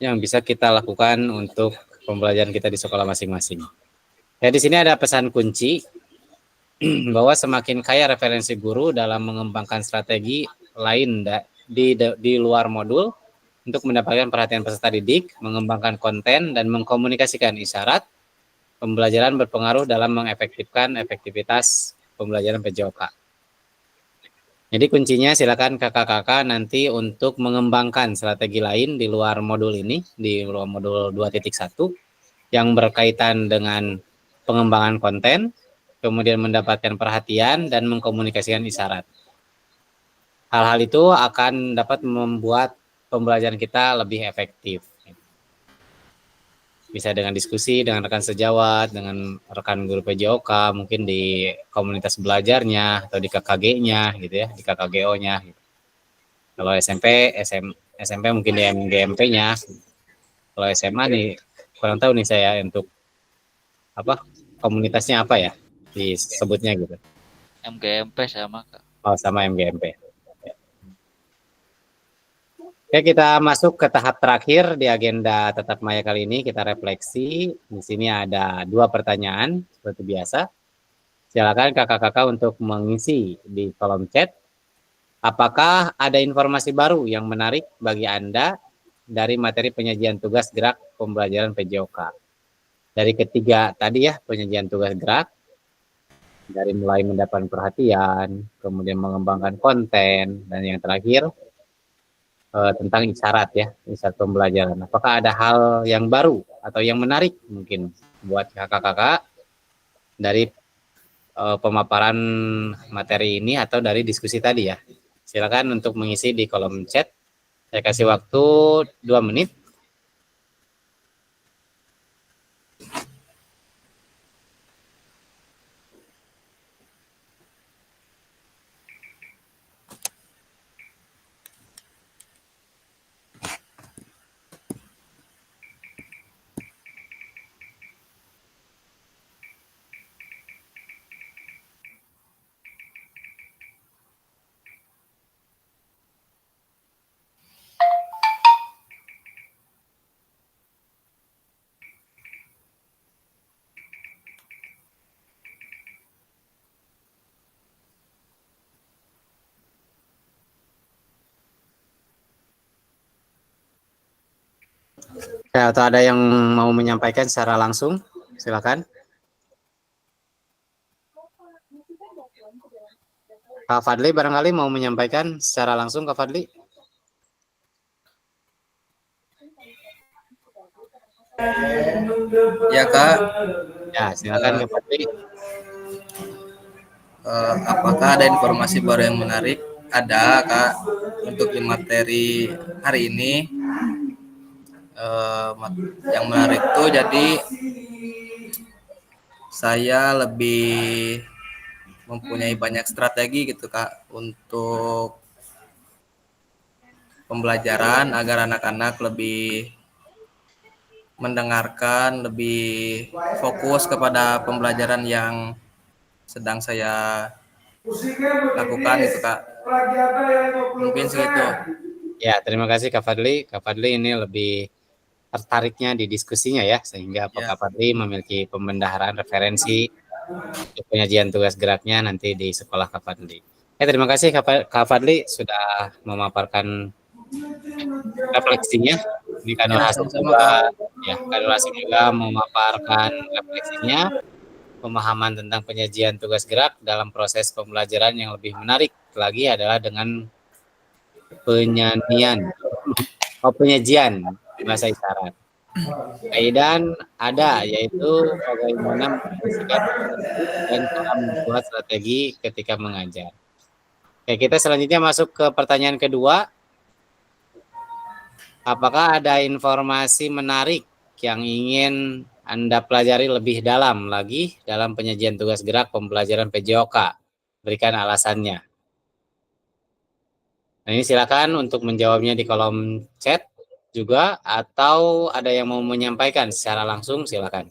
yang bisa kita lakukan untuk pembelajaran kita di sekolah masing-masing. Ya, di sini ada pesan kunci bahwa semakin kaya referensi guru dalam mengembangkan strategi lain di luar modul untuk mendapatkan perhatian peserta didik, mengembangkan konten, dan mengkomunikasikan isyarat, pembelajaran berpengaruh dalam mengefektifkan efektivitas pembelajaran PJOK. Jadi kuncinya silakan kakak-kakak nanti untuk mengembangkan strategi lain di luar modul ini, di luar modul 2.1 yang berkaitan dengan pengembangan konten, kemudian mendapatkan perhatian dan mengkomunikasikan isyarat. Hal-hal itu akan dapat membuat pembelajaran kita lebih efektif. Bisa dengan diskusi dengan rekan sejawat, dengan rekan guru PJOK, mungkin di komunitas belajarnya atau di KKG-nya gitu ya, di KKGO-nya. Gitu. Kalau SMP mungkin di MGMP-nya. Kalau SMA nih kurang tahu nih saya untuk apa komunitasnya apa ya disebutnya gitu. MGMP sama Kak. Oh, sama MGMP. Oke, kita masuk ke tahap terakhir di agenda Tetap Maya kali ini. Kita refleksi. Di sini ada 2 pertanyaan seperti biasa. Silakan kakak-kakak untuk mengisi di kolom chat. Apakah ada informasi baru yang menarik bagi Anda dari materi penyajian tugas gerak pembelajaran PJOK? Dari ketiga tadi ya, penyajian tugas gerak, dari mulai mendapatkan perhatian, kemudian mengembangkan konten, dan yang terakhir tentang isyarat ya, isyarat pembelajaran. Apakah ada hal yang baru atau yang menarik mungkin buat kakak-kakak dari pemaparan materi ini atau dari diskusi tadi ya? Silakan untuk mengisi di kolom chat. Saya kasih waktu 2 menit. Ya, atau ada yang mau menyampaikan secara langsung? Silakan. Kak Fadli barangkali mau menyampaikan secara langsung, Kak Fadli. Ya Kak. Ya, silakan Kak Fadli. Apakah ada informasi baru yang menarik? Ada Kak. Untuk di materi hari ini yang menarik tuh jadi saya lebih mempunyai banyak strategi gitu Kak untuk pembelajaran agar anak-anak lebih mendengarkan, lebih fokus kepada pembelajaran yang sedang saya lakukan gitu Kak. Mungkin segitu. Ya, terima kasih Kak Fadli. Kak Fadli ini lebih tertariknya di diskusinya ya, sehingga Kak Fadli memiliki pembendaharaan referensi penyajian tugas geraknya nanti di sekolah Kak Fadli. Terima kasih Kak Fadli sudah memaparkan refleksinya. Ini Kak Nur Hasim juga, ya Kak Nur Hasim juga memaparkan refleksinya, pemahaman tentang penyajian tugas gerak dalam proses pembelajaran yang lebih menarik lagi adalah dengan penyajian bahasa isyarat. Kaidan ada, yaitu bagaimana mempromosikan dan cara membuat strategi ketika mengajar. Oke, kita selanjutnya masuk ke pertanyaan kedua. Apakah ada informasi menarik yang ingin Anda pelajari lebih dalam lagi dalam penyajian tugas gerak pembelajaran PJOK? Berikan alasannya. Nah, ini silakan untuk menjawabnya di kolom chat juga, atau ada yang mau menyampaikan secara langsung, silakan.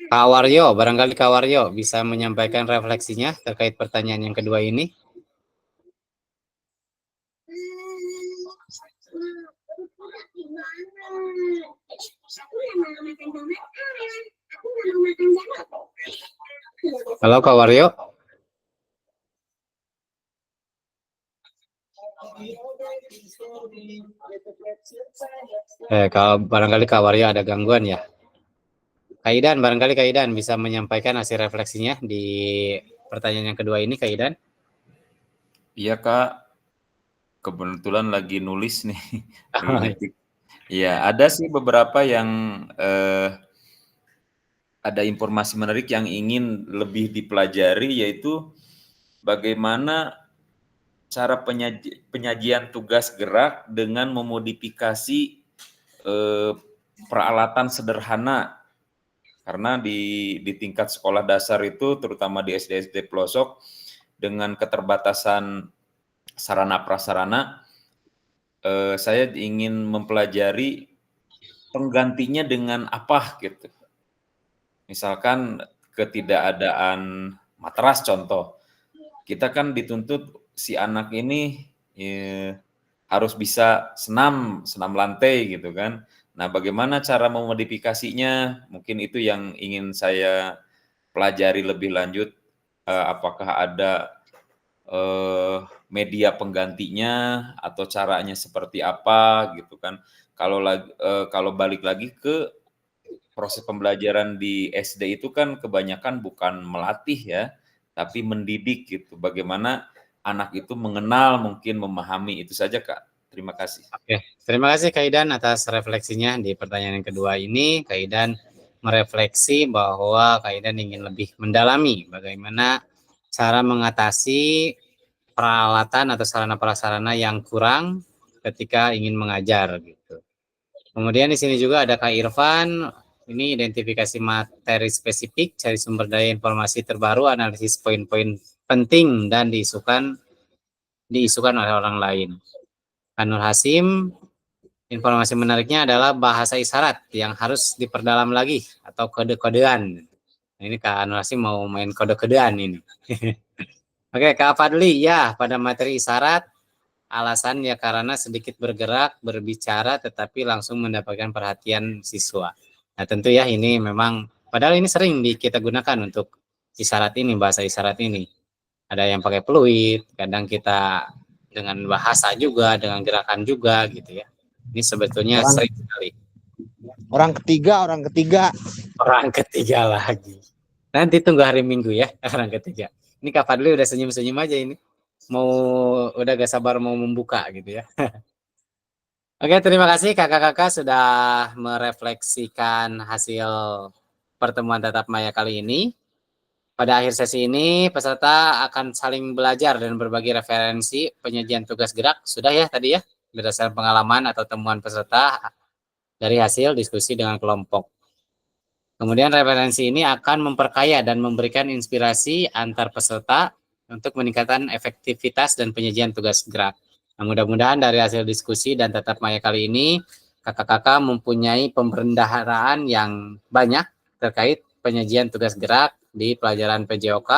Kak Waryo, barangkali Kak Waryo bisa menyampaikan refleksinya terkait pertanyaan yang kedua ini. Halo Kak Waryo. Kalau barangkali Kak Waryo ada gangguan ya. Kak Idan, barangkali Kak Idan bisa menyampaikan hasil refleksinya di pertanyaan yang kedua ini, Kak Idan. Iya Kak, kebetulan lagi nulis nih. Iya, ada sih beberapa yang ada informasi menarik yang ingin lebih dipelajari, yaitu bagaimana cara penyajian tugas gerak dengan memodifikasi peralatan sederhana. Karena di tingkat sekolah dasar itu, terutama di SD-SD pelosok, dengan keterbatasan sarana prasarana, saya ingin mempelajari penggantinya dengan apa gitu. Misalkan ketidakadaan matras contoh. Kita kan dituntut si anak ini harus bisa senam lantai gitu kan. Nah, bagaimana cara memodifikasinya? Mungkin itu yang ingin saya pelajari lebih lanjut. Apakah ada media penggantinya atau caranya seperti apa gitu kan? Kalau balik lagi ke proses pembelajaran di SD itu kan kebanyakan bukan melatih ya, tapi mendidik gitu. Bagaimana anak itu mengenal, mungkin memahami, itu saja Kak. Terima kasih. Oke, terima kasih Kak Idan atas refleksinya di pertanyaan yang kedua ini. Kak Idan merefleksi bahwa Kak Idan ingin lebih mendalami bagaimana cara mengatasi peralatan atau sarana prasarana yang kurang ketika ingin mengajar gitu. Kemudian di sini juga ada Kak Irfan, ini identifikasi materi spesifik, cari sumber daya informasi terbaru, analisis poin-poin penting dan diisukan oleh orang lain. Nur Hasim, informasi menariknya adalah bahasa isyarat yang harus diperdalam lagi atau kode-kodean. Ini Kak Nur Hasim mau main kode-kodean ini. Oke, Kak Fadli, ya pada materi isyarat alasan ya karena sedikit bergerak, berbicara, tetapi langsung mendapatkan perhatian siswa. Nah tentu ya ini memang, padahal ini sering kita gunakan untuk isyarat ini, bahasa isyarat ini. Ada yang pakai peluit, kadang kita dengan bahasa juga, dengan gerakan juga gitu ya. Ini sebetulnya sering sekali. Orang ketiga. Orang ketiga lagi. Nanti tunggu hari Minggu ya, orang ketiga. Ini Kak Fadli udah senyum-senyum aja ini. Udah gak sabar mau membuka gitu ya. Oke, terima kasih kakak-kakak sudah merefleksikan hasil pertemuan tatap maya kali ini. Pada akhir sesi ini, peserta akan saling belajar dan berbagi referensi penyajian tugas gerak. Sudah ya tadi ya, berdasarkan pengalaman atau temuan peserta dari hasil diskusi dengan kelompok. Kemudian referensi ini akan memperkaya dan memberikan inspirasi antar peserta untuk meningkatkan efektivitas dan penyajian tugas gerak. Nah, mudah-mudahan dari hasil diskusi dan tatap maya kali ini, kakak-kakak mempunyai pembendaharaan yang banyak terkait penyajian tugas gerak di pelajaran PJOK.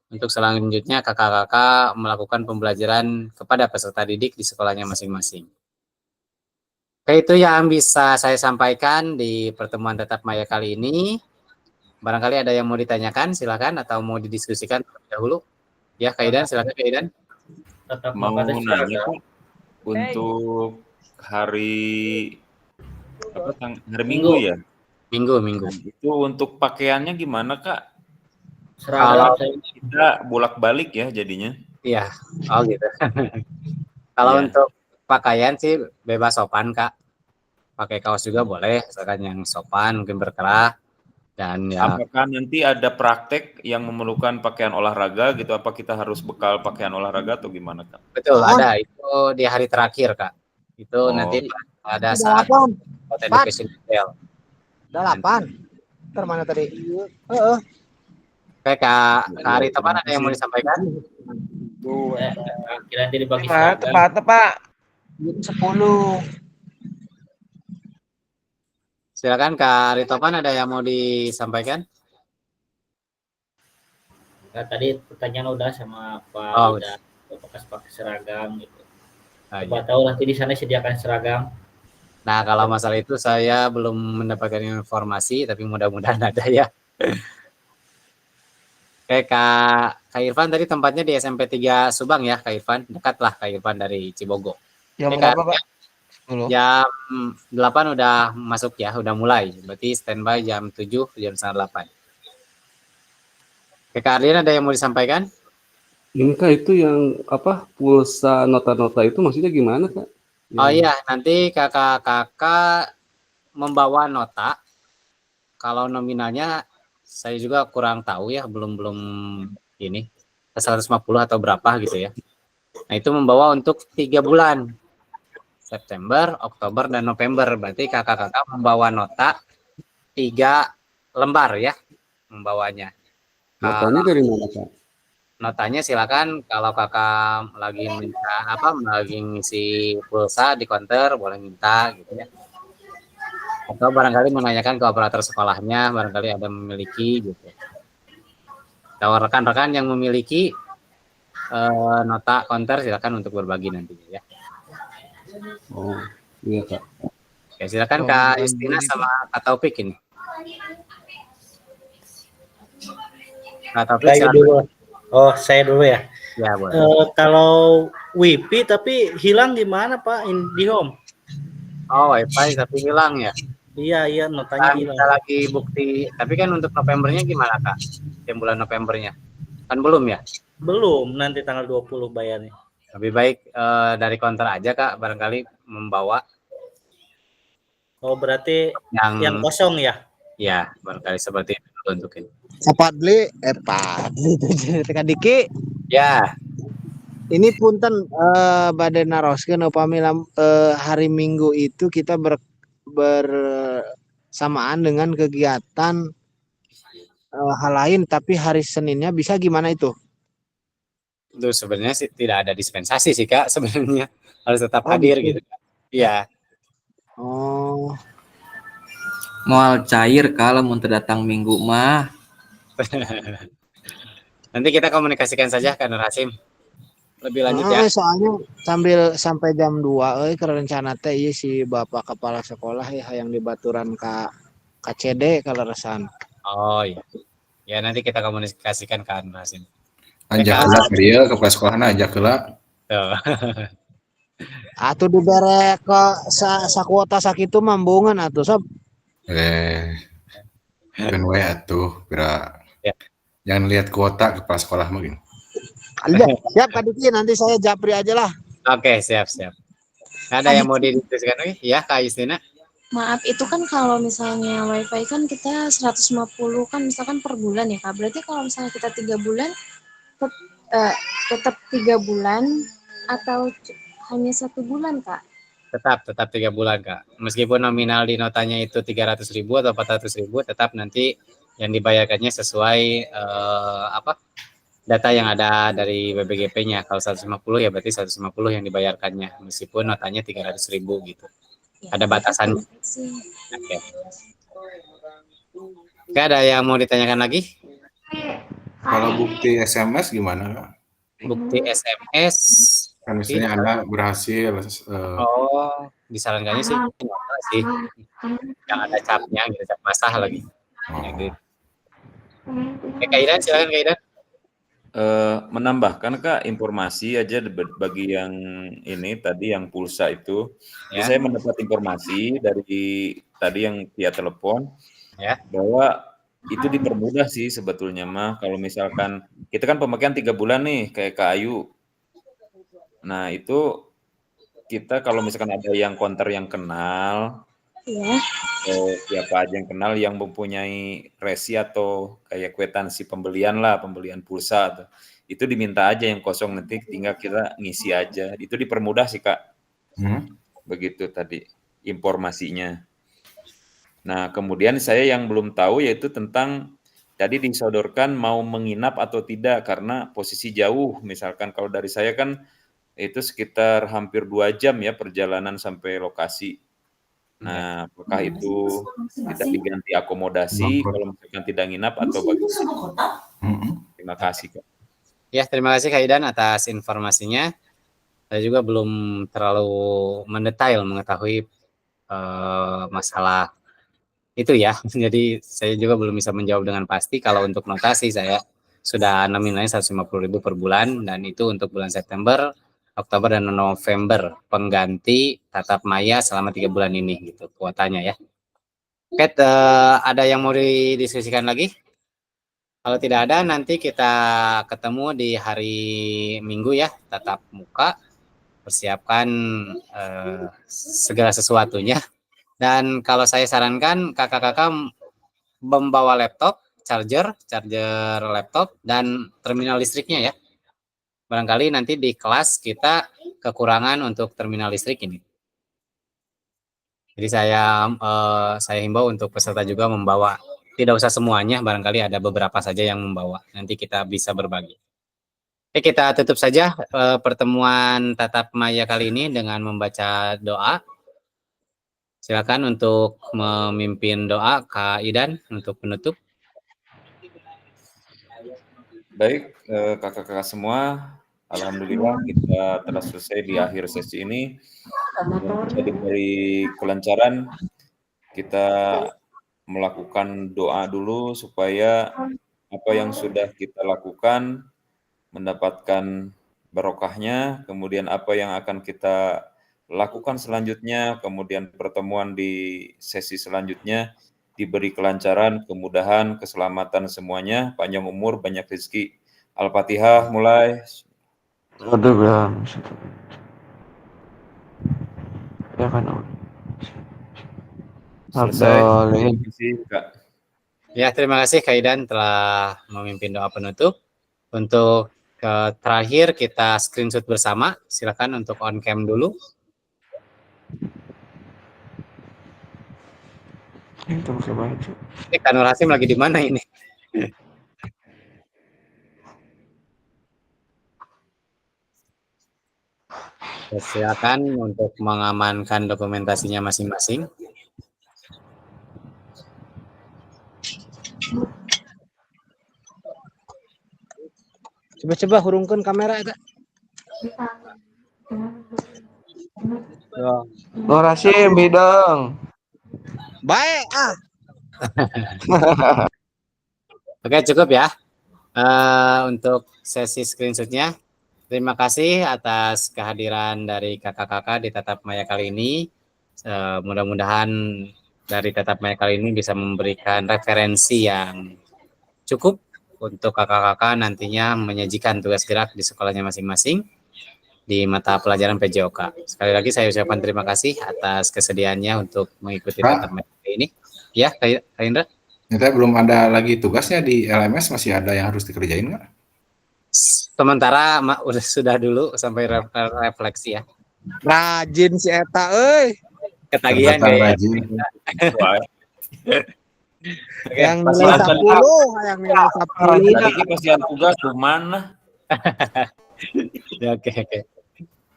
Untuk selanjutnya kakak-kakak melakukan pembelajaran kepada peserta didik di sekolahnya masing-masing. Oke, itu yang bisa saya sampaikan di pertemuan tatap maya kali ini. Barangkali ada yang mau ditanyakan, silakan, atau mau didiskusikan terlebih dahulu. Ya, Kak Idan, silakan Kak Idan. Mau nanya Kak, untuk hari Minggu ya? Minggu. Itu untuk pakaiannya gimana Kak? Seragam kita bolak-balik ya jadinya. Iya, oh gitu. Kalau untuk pakaian sih bebas sopan Kak. Pakai kaos juga boleh, misalkan yang sopan, mungkin berkerah. Dan ya. Apakah nanti ada praktek yang memerlukan pakaian olahraga gitu? Apa kita harus bekal pakaian olahraga atau gimana Kak? Betul, ada. Itu di hari terakhir Kak. Itu nanti ada saat education detail. Udah 8. Termana tadi? Oke, Kak Ari Tepan ada yang mau disampaikan? Kira nanti dibagi Tepat. 10. Silakan Kak Ari Tepan ada yang mau disampaikan? Nah, tadi pertanyaan udah sama Pak udah bekas pakai seragam gitu. Coba tahu nanti di sana sediakan seragam. Nah, kalau masalah itu saya belum mendapatkan informasi, tapi mudah-mudahan ada ya. Oke, Kak Irfan tadi tempatnya di SMP 3 Subang ya, Kak Irfan. Dekat lah Kak Irfan dari Cibogo. Jam berapa, Pak? Jam 8 udah masuk ya, udah mulai. Berarti standby jam 7, jam 8. Oke, Kak Ardian ada yang mau disampaikan? Ini Kak, itu yang apa pulsa nota-nota itu maksudnya gimana Kak? Oh iya, nanti kakak-kakak membawa nota. Kalau nominalnya saya juga kurang tahu ya, belum ini 150 atau berapa gitu ya. Nah itu membawa untuk 3 bulan, September, Oktober, dan November. Berarti kakak-kakak membawa nota 3 lembar ya, membawanya. Notanya dari mana, Kak? Notanya silakan kalau kakak lagi minta lagi ngisi pulsa di konter boleh minta gitu ya. Atau barangkali menanyakan ke operator sekolahnya, barangkali ada memiliki gitu. Kalau rekan-rekan yang memiliki nota konter silakan untuk berbagi nantinya ya. Oh, iya Kak. Oke, silakan Kak Istina sama Kak Taufik ini. Kak Taufik Saya dulu. Oh, saya dulu ya. Ya, boleh. Kalau WiFi tapi hilang gimana Pak IndiHome? Oh, WiFi tapi hilang ya? Iya, notanya hilang. Kita lagi bukti, tapi kan untuk Novembernya gimana Kak? Yang bulan Novembernya? Kan belum ya? Belum, nanti tanggal 20 bayarnya. Lebih baik dari konter aja Kak, barangkali membawa. Oh, berarti yang kosong ya? Ya, barangkali seperti itu untuk ini. Padli tekan Diki. Ya. Ini punten badai naroskeun upami hari Minggu itu kita bersamaan dengan kegiatan hal lain, tapi hari Seninnya bisa gimana itu? Itu sebenarnya sih tidak ada dispensasi sih Kak, sebenarnya harus tetap hadir gitu Kak. Iya. Oh. Moal cair kalau mau terdatang minggu mah. Nanti kita komunikasikan saja Kak Nur Hasim. Lebih lanjut ya. Soalnya sampai jam 2 ke rencana teh ieu si Bapak kepala sekolah ya yang di Baturan KCD kalau resan. Oh iya. Ya nanti kita komunikasikan Kak Nur Hasim. Ajak lah dia kepala sekolahna ajak lah. Atuh dibere ke sakuota sakitu mambungan atuh sob. Kan wae atuh kira. Ya. Jangan lihat kuota kepala sekolah mungkin. Siap Kak Diki, nanti saya japri aja lah. Oke, siap. Ada yang mau didiskusikan lagi? Ya, Kak Istina. Maaf, itu kan kalau misalnya WiFi kan kita 150 kan misalkan per bulan ya Kak. Berarti kalau misalnya kita 3 bulan tetap 3 bulan atau hanya 1 bulan Kak? Tetap 3 bulan Kak. Meskipun nominal di notanya itu 300.000 atau 400.000, tetap nanti yang dibayarkannya sesuai data yang ada dari BBGP-nya. Kalau 150 ya berarti 150 yang dibayarkannya, meskipun notanya 300.000 gitu. Ya, ada batasan. Oke. Oke, ada yang mau ditanyakan lagi? Kalau bukti SMS gimana Kak? Bukti SMS kan misalnya Anda berhasil disarankannya sih yang ada capnya gitu, cap basah lagi. Oke, Kak Idan, silakan Kak Idan. Menambahkan Kak informasi aja bagi yang ini tadi yang pulsa itu. Ya. Saya mendapat informasi dari tadi yang via telepon bahwa itu dipermudah sih sebetulnya mah. Kalau misalkan kita kan pemakaian 3 bulan nih kayak Kak Ayu. Nah itu kita kalau misalkan ada yang konter yang kenal, siapa aja yang kenal yang mempunyai resi atau kayak kwitansi pembelian pulsa, itu diminta aja yang kosong, nanti tinggal kita ngisi aja. Itu dipermudah sih Kak. Begitu tadi informasinya. Nah kemudian saya yang belum tahu yaitu tentang tadi disodorkan mau menginap atau tidak karena posisi jauh. Misalkan kalau dari saya kan itu sekitar hampir 2 jam ya perjalanan sampai lokasi. Nah, apakah itu tidak diganti akomodasi kalau misalkan tidak nginap atau bagaimana? Terima kasih Kak. Ya, terima kasih Kak Idan atas informasinya. Saya juga belum terlalu mendetail mengetahui masalah itu ya. Jadi saya juga belum bisa menjawab dengan pasti. Kalau untuk notasi saya sudah nominalnya 150.000 per bulan, dan itu untuk bulan September, Oktober, dan November, pengganti tatap maya selama 3 bulan ini gitu kuotanya ya. Oke, ada yang mau didiskusikan lagi? Kalau tidak ada, nanti kita ketemu di hari Minggu ya, tatap muka. persiapkan segala sesuatunya. Dan kalau saya sarankan kakak-kakak membawa laptop, charger laptop, dan terminal listriknya ya. Barangkali nanti di kelas kita kekurangan untuk terminal listrik ini. Jadi saya himbau untuk peserta juga membawa, tidak usah semuanya, barangkali ada beberapa saja yang membawa. Nanti kita bisa berbagi. Oke, kita tutup saja pertemuan tatap maya kali ini dengan membaca doa. Silakan untuk memimpin doa Kak Idan untuk penutup. Baik, kakak-kakak semua, alhamdulillah kita telah selesai di akhir sesi ini. Kita diberi kelancaran, kita melakukan doa dulu supaya apa yang sudah kita lakukan mendapatkan barokahnya, kemudian apa yang akan kita lakukan selanjutnya, kemudian pertemuan di sesi selanjutnya diberi kelancaran, kemudahan, keselamatan semuanya, panjang umur, banyak rezeki. Al-Fatihah mulai. Selesai. Terima kasih, Kak. Ya, terima kasih Kak Idan telah memimpin doa penutup. Untuk terakhir kita screenshot bersama. Silakan untuk on cam dulu. Kak Nur Hasim lagi di mana ini? Silakan untuk mengamankan dokumentasinya masing-masing. Coba hurungkan kamera eta. Nur Hasim bidang. Baik Oke, cukup ya. Untuk sesi screenshotnya, terima kasih atas kehadiran dari kakak-kakak di tatap maya kali ini. Mudah-mudahan dari tatap maya kali ini bisa memberikan referensi yang cukup untuk kakak-kakak nantinya menyajikan tugas gerak di sekolahnya masing-masing di mata pelajaran PJOK. Sekali lagi saya ucapkan terima kasih atas kesediaannya untuk mengikuti tatap maya kali ini. Ya, Kak Indra? Ternyata belum ada lagi tugasnya di LMS, masih ada yang harus dikerjain nggak? Sementara sudah dulu sampai refleksi ya. Rajin si eta euy. Ketagihan kayak yang nilai 10, yang nilai 10. Tadi kasihan tugas mana? Ya, oke.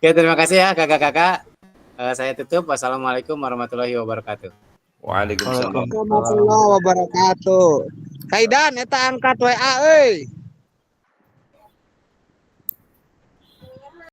Oke, terima kasih ya kakak-kakak. Saya tutup. Wassalamualaikum warahmatullahi wabarakatuh. Waalaikumsalam warahmatullahi wabarakatuh. Kaidan eta angkat WA euy.